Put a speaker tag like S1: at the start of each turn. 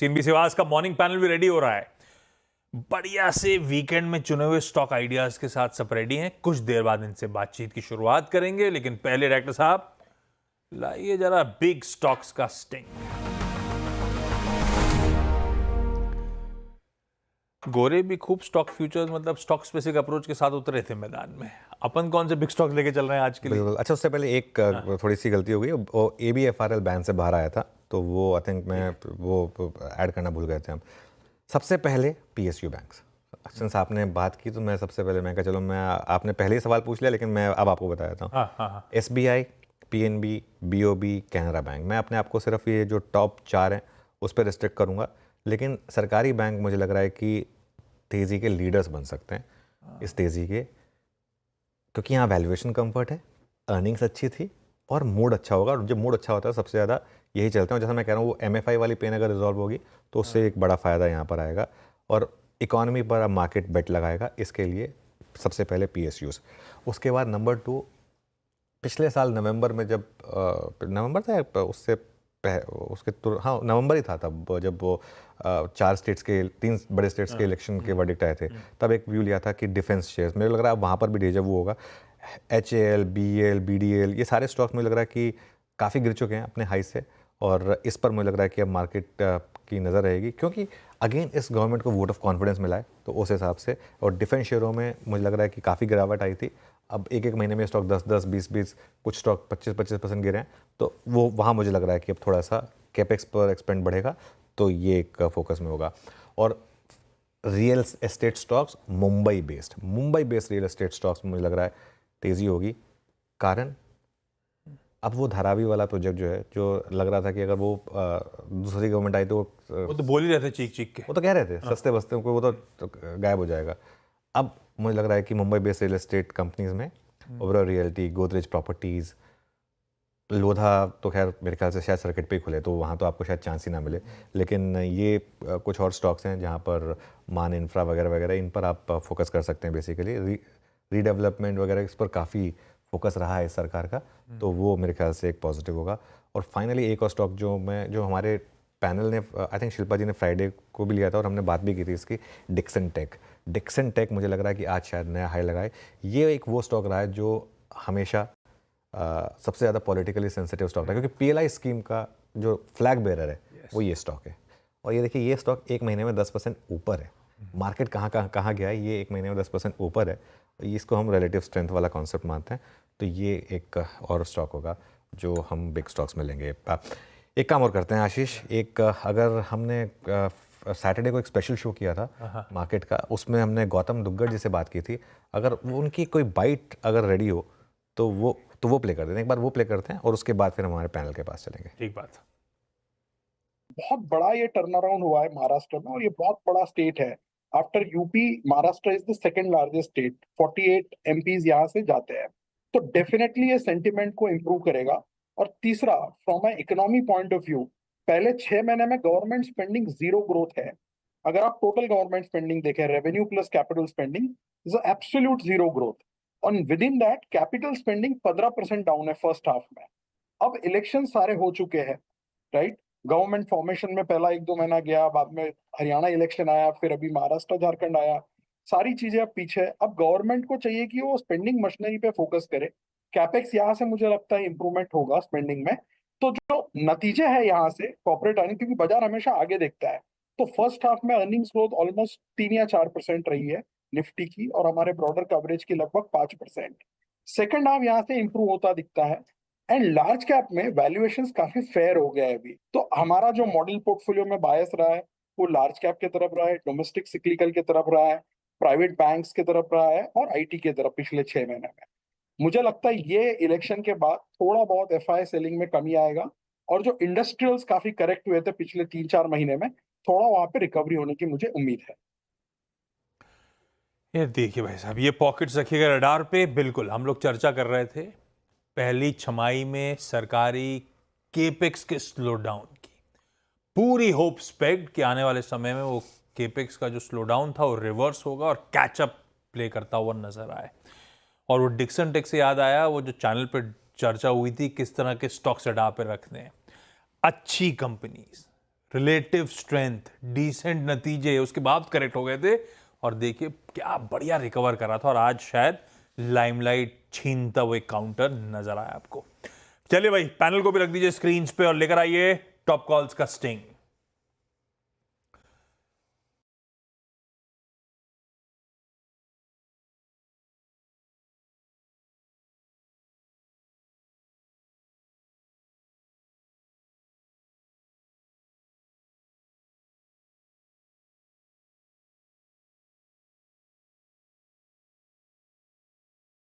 S1: CNB सिवास का morning panel भी ready हो रहा है। बढ़िया से वीकेंड में चुने हुए स्टॉक आइडियाज के साथ सब रेडी हैं। कुछ देर बाद इनसे बातचीत की शुरुआत करेंगे, लेकिन पहले डायरेक्टर साहब लाइए जरा बिग स्टॉक्स का स्टिंग। गोरे भी खूब स्टॉक फ्यूचर्स मतलब स्टॉक स्पेसिफिक अप्रोच के साथ उतरे थे मैदान में। अपन कौन से बिग स्टॉक लेके चल रहे हैं आज के लिए?
S2: बिल्कुल। अच्छा, उससे पहले एक थोड़ी सी गलती हो गई। वो ABFRL बैन से बाहर आया था, तो वो आई थिंक मैं वो ऐड करना भूल गए थे हम। सबसे पहले PSU बैंक्स। सिंस आपने बात की तो मैं सबसे पहले मैं कहा चलो मैं आपने पहले ही सवाल पूछ लिया, लेकिन मैं अब आपको बता देता हूँ। SBI, PNB, BOB, Canara bank. मैं अपने आप को सिर्फ ये जो टॉप 4 हैं उस पर रिस्ट्रिक्ट करूँगा, लेकिन सरकारी बैंक मुझे लग रहा है कि तेज़ी के लीडर्स बन सकते हैं इस तेज़ी के, क्योंकि यहाँ वैल्यूएशन कंफर्ट है, अर्निंग्स अच्छी थी और मूड अच्छा होगा। और जब मूड अच्छा होता है सबसे ज़्यादा यही चलते हैं। जैसा मैं कह रहा हूँ, वो MFI वाली पेन अगर रिजॉल्व होगी तो उससे एक बड़ा फ़ायदा यहाँ पर आएगा और इकॉनमी पर अब मार्केट बेट लगाएगा। इसके लिए सबसे पहले PSUs। उसके बाद नंबर 2, पिछले साल नवंबर में जब नवंबर था उससे उसके हाँ नवंबर ही था तब, जब वो 4 स्टेट्स के 3 बड़े स्टेट्स के इलेक्शन के वर्डिक्ट आए थे, तब एक व्यू लिया था कि डिफेंस शेयर्स, मुझे लग रहा है वहाँ पर भी डेजा वो होगा। HAL, BEL, BDL ये सारे स्टॉक्स मुझे लग रहा है कि काफ़ी गिर चुके हैं अपने हाई से, और इस पर मुझे लग रहा है कि अब मार्केट की नज़र रहेगी, क्योंकि अगेन इस गवर्नमेंट को वोट ऑफ कॉन्फिडेंस मिला है, तो उस हिसाब से। और डिफेंस शेयरों में मुझे लग रहा है कि काफ़ी गिरावट आई थी। अब एक एक महीने में स्टॉक 10-10, 20-20, कुछ स्टॉक 25-25% गिरे हैं, तो वो वहाँ मुझे लग रहा है कि अब थोड़ा सा कैपेक्स पर एक्सपेंड बढ़ेगा, तो ये एक फोकस में होगा। और real estate stocks, Mumbai based real estate stocks में मुझे लग रहा है तेज़ी होगी। कारण अब वो धारावी वाला प्रोजेक्ट जो है, जो लग रहा था कि अगर वो दूसरी गवर्नमेंट आई तो
S1: वो तो बोल ही रहे थे चीख के,
S2: वो तो कह रहे थे सस्ते बस्ते को वो तो गायब हो जाएगा। अब मुझे लग रहा है कि Mumbai based real estate companies में overall realty, Godrej properties, Lodha तो खैर मेरे ख्याल से शायद सर्किट पे ही खुले, तो वहाँ तो आपको शायद चांस ही ना मिले, लेकिन ये कुछ और स्टॉक्स हैं जहाँ पर मान इंफ्रा वगैरह वगैरह, इन पर आप फोकस कर सकते हैं। बेसिकली रीडेवलपमेंट वगैरह इस पर काफ़ी फोकस रहा है इस सरकार का, तो वो मेरे ख्याल से एक पॉजिटिव होगा। और फाइनली एक और स्टॉक जो हमारे पैनल ने, आई थिंक शिल्पा जी ने फ्राइडे को भी लिया था और हमने बात भी की थी इसकी, डिक्सन टेक मुझे लग रहा है कि आज शायद नया हाई लगाए। ये एक वो स्टॉक रहा है जो हमेशा सबसे ज़्यादा पॉलिटिकली सेंसिटिव स्टॉक है, क्योंकि PLI स्कीम का जो फ्लैग बेरर है वो ये स्टॉक है। और ये देखिए, ये स्टॉक एक महीने में 10% ऊपर है। मार्केट कहाँ गया है, ये एक महीने में 10% ऊपर है। इसको हम रिलेटिव स्ट्रेंथ वाला कॉन्सेप्ट मानते हैं, तो ये एक और स्टॉक होगा जो हम बिग स्टॉक्स में लेंगे। एक काम और करते हैं आशीष, एक अगर हमने सैटरडे को एक स्पेशल शो किया था मार्केट का, उसमें हमने गौतम दुग्गड़ जी से बात की थी। अगर वो उनकी कोई बाइट अगर रेडी हो तो वो प्ले कर देते हैं। एक बार वो प्ले करते हैं और उसके बाद फिर हमारे पैनल के पास चलेंगे।
S1: ठीक बात।
S3: बहुत बड़ा ये टर्न अराउंड हुआ है महाराष्ट्र में, और ये बहुत बड़ा स्टेट है। After UP, Maharashtra is the second largest state. 48 MPs यहाँ से जाते हैं, तो डेफिनेटली ये सेंटिमेंट को इम्प्रूव करेगा। और तीसरा, from A economy point of view, पहले 6 महीने में गवर्नमेंट स्पेंडिंग जीरो ग्रोथ है। अगर आप टोटल गवर्नमेंट स्पेंडिंग देखें, revenue plus capital spending is absolute zero growth. और within that capital spending 15% down है फर्स्ट हाफ में। अब इलेक्शन सारे हो चुके हैं, राइट? गवर्नमेंट फॉर्मेशन में पहला 1-2 महीना गया, बाद में हरियाणा इलेक्शन आया, फिर अभी महाराष्ट्र झारखंड आया। सारी चीजें अब पीछे। अब गवर्नमेंट को चाहिए कि वो स्पेंडिंग मशीनरी पे फोकस करे। कैपेक्स यहाँ से मुझे लगता है इंप्रूवमेंट होगा स्पेंडिंग में। तो जो नतीजे है यहाँ से कॉर्पोरेट अर्निंग, क्योंकि बाजार हमेशा आगे देखता है, तो फर्स्ट हाफ में अर्निंग्स ग्रोथ ऑलमोस्ट 3 या 4% रही है निफ्टी की, और हमारे ब्रॉडर कवरेज की लगभग 5%। सेकंड हाफ यहाँ से इंप्रूव होता दिखता है। एंड लार्ज कैप में वैल्यूएशंस काफी फेयर हो गया है अभी। तो हमारा जो मॉडल पोर्टफोलियो में बायस रहा है वो लार्ज कैप की तरफ रहा है, डोमेस्टिक सिक्लिकल की तरफ रहा है, प्राइवेट बैंक्स की तरफ रहा है, और आईटी की तरफ पिछले 6 महीने में। मुझे लगता है ये इलेक्शन के बाद थोड़ा बहुत एफआई सेलिंग में कमी आएगा, और जो इंडस्ट्रियल्स काफी करेक्ट हुए थे पिछले 3-4 महीने में, थोड़ा वहां पे रिकवरी होने की मुझे उम्मीद है।
S1: ये देखिए भाई साहब, ये पॉकेट्स रखिएगा रडार पे। बिल्कुल हम लोग चर्चा कर रहे थे पहली छमाही में सरकारी केपेक्स के स्लो डाउन की। पूरी होप स्पेक्ट कि आने वाले समय में वो केपेक्स का जो स्लो डाउन था वो रिवर्स होगा और कैचअप प्ले करता हुआ नजर आए। और वो डिक्सन टेक से याद आया, वो जो चैनल पे चर्चा हुई थी किस तरह के स्टॉक्स रडार पे रखने हैं। अच्छी कंपनीज, रिलेटिव स्ट्रेंथ, डिसेंट नतीजे, उसके बाद करेक्ट हो गए थे और देखिए क्या बढ़िया रिकवर करा था और आज शायद लाइमलाइट छीनता हुआ काउंटर नजर आया आपको। चलिए भाई, पैनल को भी रख दीजिए स्क्रीन पे और लेकर आइए टॉप कॉल्स का स्टिंग।